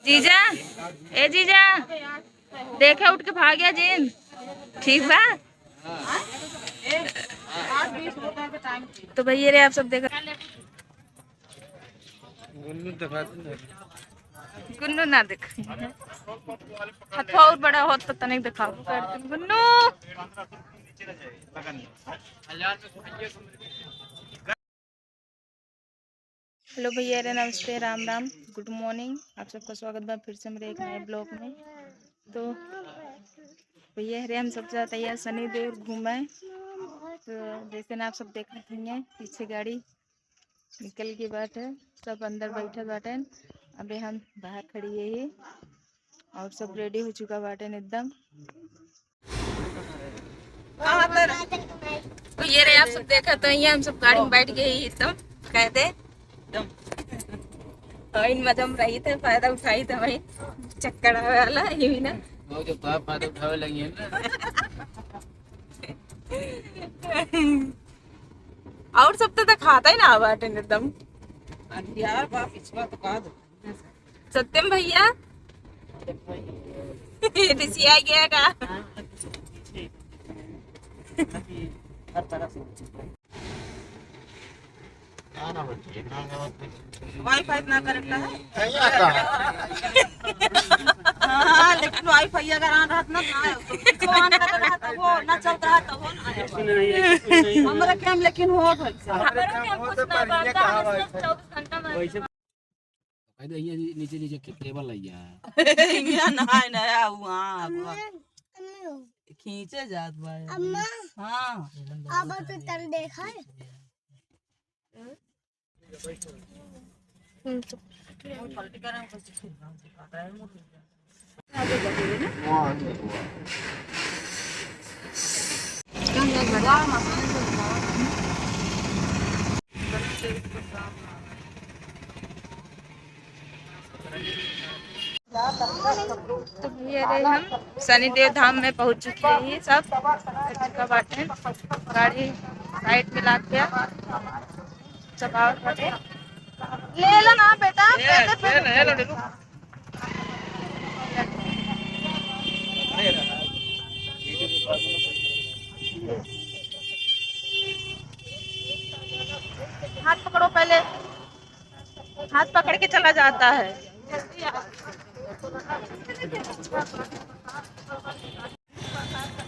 जीजा ए जीजा देखे उठ के भाग गया जीन ठीक बा। तो भैया रे आप सब देखा गुन्नू ना देख हथवा और बड़ा होत पता नहीं दिखा गुन्नू। हेलो भैया रे नमस्ते राम राम गुड मॉर्निंग। आप सबका स्वागत बा फिर से मेरे एक नए ब्लॉग में। तो भैया रे हम सब जाते हैं शनिदेव घूमे। तो जैसे ना आप सब देख रहे हैं पीछे गाड़ी निकल की बात है, सब अंदर बैठे बाटे। अबे हम बाहर खड़ी है और सब रेडी हो चुका बाटे एकदम। तो ये रे आप सब देखा तो ये हम सब गाड़ी में बैठ गए एकदम कहते इन मजम रही थे, फायदा उठाई थे भाई चक्कर वाला ये भी ना वो जो फायदा उठावे लगी है ना। और सब तो खाता ही ना बाटे एकदम यार बाप इसका तो कहा दो सत्यम भैया ऋषिया गया का हर तरह से वाईफाई इतना करेक्ट है। हाँ लेकिन वाईफाई अगर ऑन रहता ना तो ऑन कर रहा था वो ना चल रहा था वो ना हमारा काम लेकिन हो हमारा काम कुछ ना बनता है 24 घंटा में भाई ये नीचे नीचे केबल लग गया है ये ना नया हुआ खींचे जात भाई अम्मा। हां अब तो तन देखा है तो भैया रे हम शनिदेव धाम में पहुंच चुके हैं। सब चुका बाटे गाड़ी साइड में ला के सब और बाटे ले लो ना बेटा ले लो हाथ पकड़ो पहले, हाथ पकड़ के चला जाता है।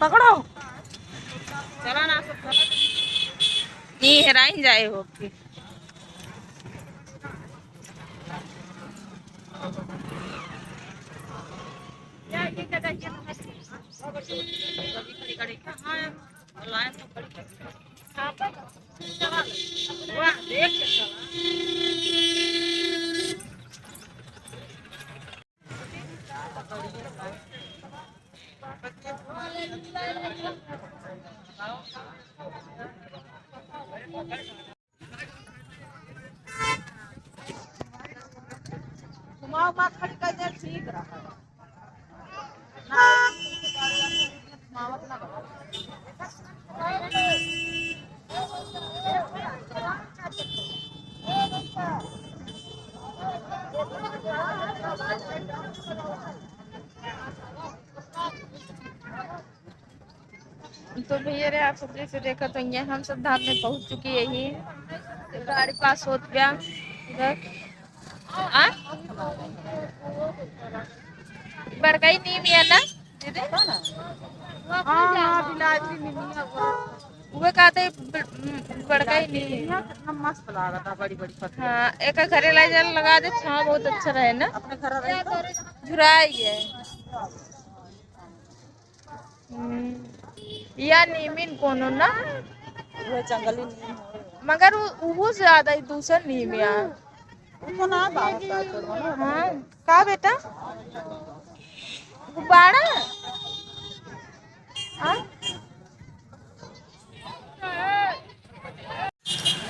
पकड़ो चला ना नहीं हेराइन जाए हो कि ठीक रहा तो भैया रे आप सब जैसे देखा तो ये हम सब धाम में पहुंच चुकी है ही गाड़ी पास हो गया इधर बड़काई नहीं भी है ना दीदी वो कहते बड़काई नहीं है मस्त लगा था बड़ी बड़ी पत्थर। हाँ एक घरे ला जल लगा दे छाव बहुत अच्छा रहे ना अपने घर झुराई है या नीमिन कोनो ना वो जंगली नीम मगर वो ज्यादा ही दूसरा नीम यार वो ना बात करो ना। हाँ का बेटा गुब्बारा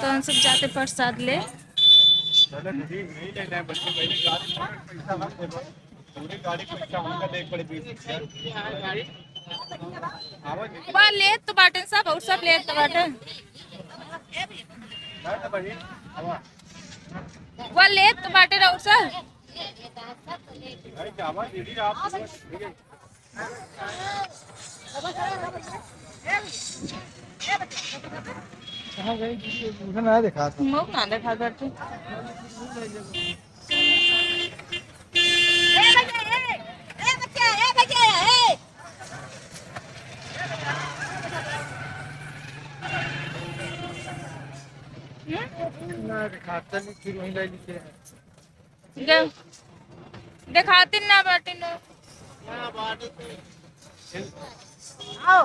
तो हम सब जाते प्रसाद ले वहाँ ले तो बाटे सब और सब ले तो बाटे वहाँ ले तो बाटे और सब कहाँ गई मुझे ना दिखा था। मुँह ना देखा करते। ना दिखाता नहीं फिर वहीं ले लीजिए। दिखाती ना बाटी नो। आओ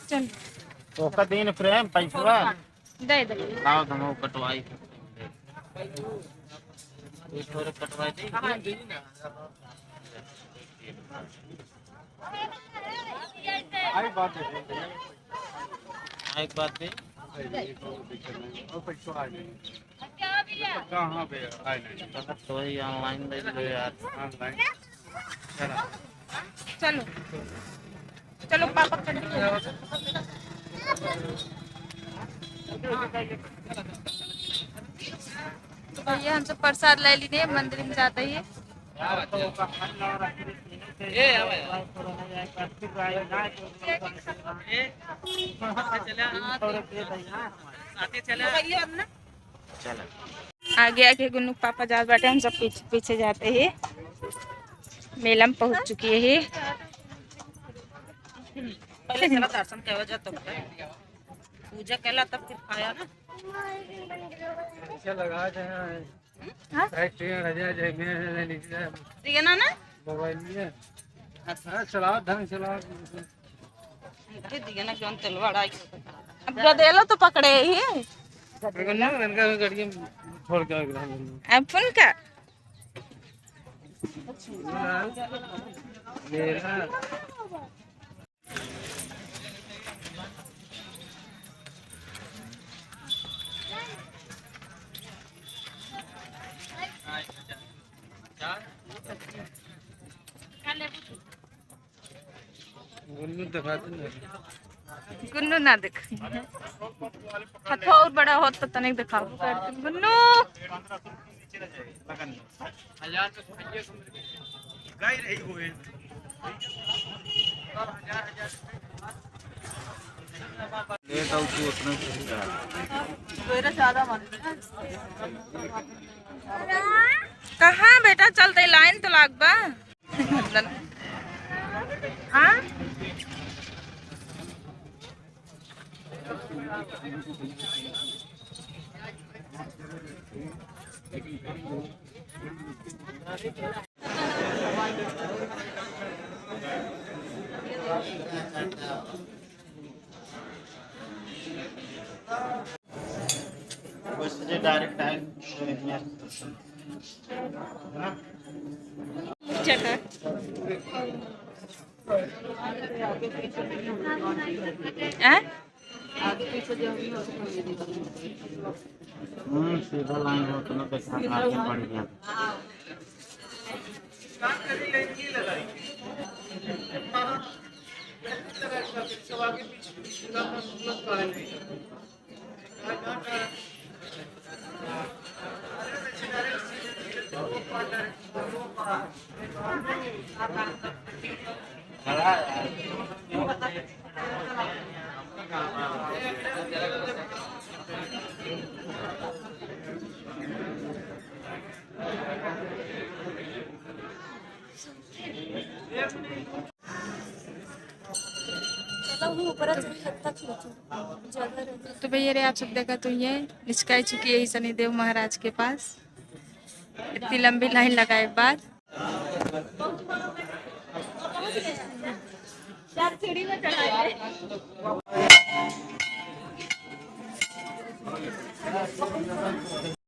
चल तो का दिन फ्रेम पैसा दे दे। लाओ तुम कटवाई ये थोड़े कटवाई दी आई बात है। एक बात भी और पैसा आ गए कहाँ पे आए नहीं तो ही ऑनलाइन ले लो यार ऑनलाइन चलो चलो पापा कर दो। तो भैया हम सब प्रसाद ले लिए मंदिर में जाते ही। चलो आगे आगे गुन्नू पापा जा बैठे हम सब पीछे पीछे जाते ही मेला में पहुंच चुकी है। पहले चला दर्शन के जातो पूजा केला तब फिर खाया ना पैसा लगा जाए हाँ? ट्रेन रजा जाए मैं नीचे ठीक है ना मोबाइल में अच्छा चलाओ ढंग चलाओ दिया ना जोन तलवाड़ा अब गदेलो तो पकड़े ही इनका गाड़ी छोड़ के अब फोन का मेरा गुन्नू ना दिख और बड़ा होत तो तनिक दिखाओ गुन्नू। कहाँ बेटा चलते लाइन तो लाग बा। हाँ बस डायरेक्ट टाइम जगह सीधा लाइन हो तो पैसा आगे बढ़ गया तो भैया रे आप सब देखा तो ये निष्काय चुकी है शनिदेव महाराज के पास इतनी लंबी लाइन लगाए बाद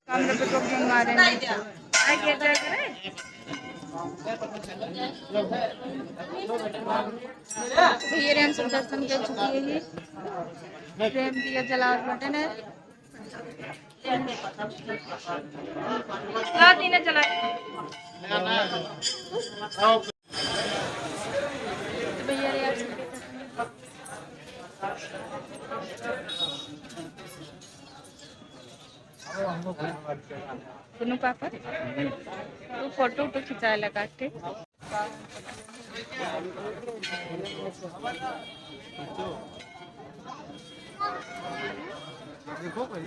कैमरे पे तो क्यों मारे भैया रे हम सब दर्शन कर चुकी है ये प्रेम दिया जलावट बटन है ने चला तो भैया रे आप सब देखो गुन्नू पापा तो फोटो उटो खिंचाए लगा के देखो भाई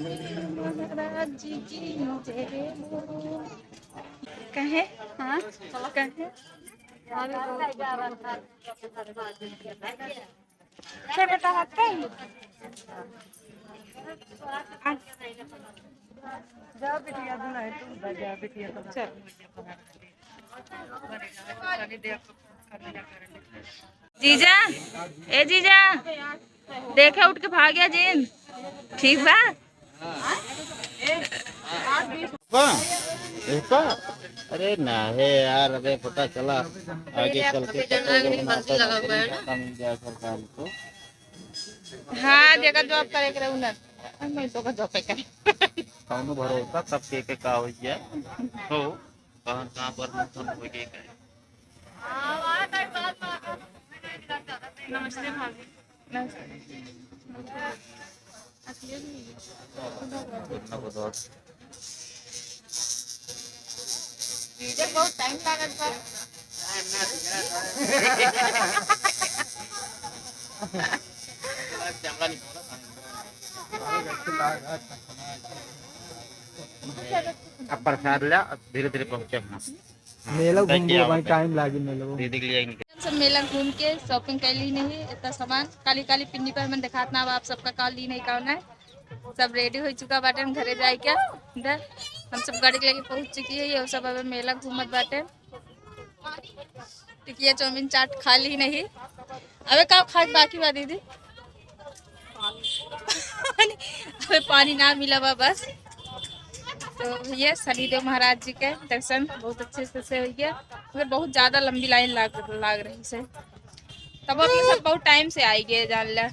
महाराज जी की जय हो। कहे हाँ कहे बेटा हाथ कहीं जा बिटिया दूल्हा है तू जा बिटिया चल जीजा ए जीजा देखे उठ के भाग गया जीन ठीक बा अरे ना है यार, अबे पता चला आगे चल के मिल जाए सरकार को। हाँ जगह जॉब करे करे उन्हें मैं तो का जॉब करे कौन भरोसा कब के का हो जाए हो कहां पर मौसम हो गए का। नमस्ते भाभी बहुत टाइम लागत बा अब प्रसाद ला धीरे धीरे पहुंचे मेला घूमबो भाई टाइम लागी मेला दीदी के लिए सब मेला घूम के शॉपिंग कर ली नहीं इतना सामान काली काली पिन्नी पर मैंने दिखात ना आप सबका काल ली नहीं कौन है सब रेडी हो चुका बाटे घरे जाए क्या इधर हम सब गाड़ी लेके पहुंच चुकी है ये सब अब मेला घूमत बाटे टिकिया चाउमीन चाट खा ली नहीं अबे का खा बाकी बा दीदी अबे पानी ना मिला बा बस। तो ये शनिदेव महाराज जी के दर्शन बहुत अच्छे से हो गया मगर बहुत ज्यादा लंबी लाइन लाग रही से तब अपने सब बहुत टाइम से आई गए जान ला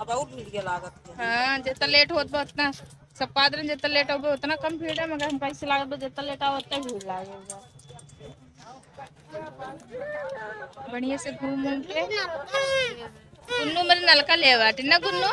अब और भीड़ के लागत है। हाँ जितना लेट होत बा उतना सब पादरन जितना लेट हो उतना कम भीड़ है मगर हम कैसे लागत बा जितना लेट आओ उतना भीड़ लागेगा। बढ़िया से घूम के गुन्नू मेरे नलका ले बाटे ना गुन्नू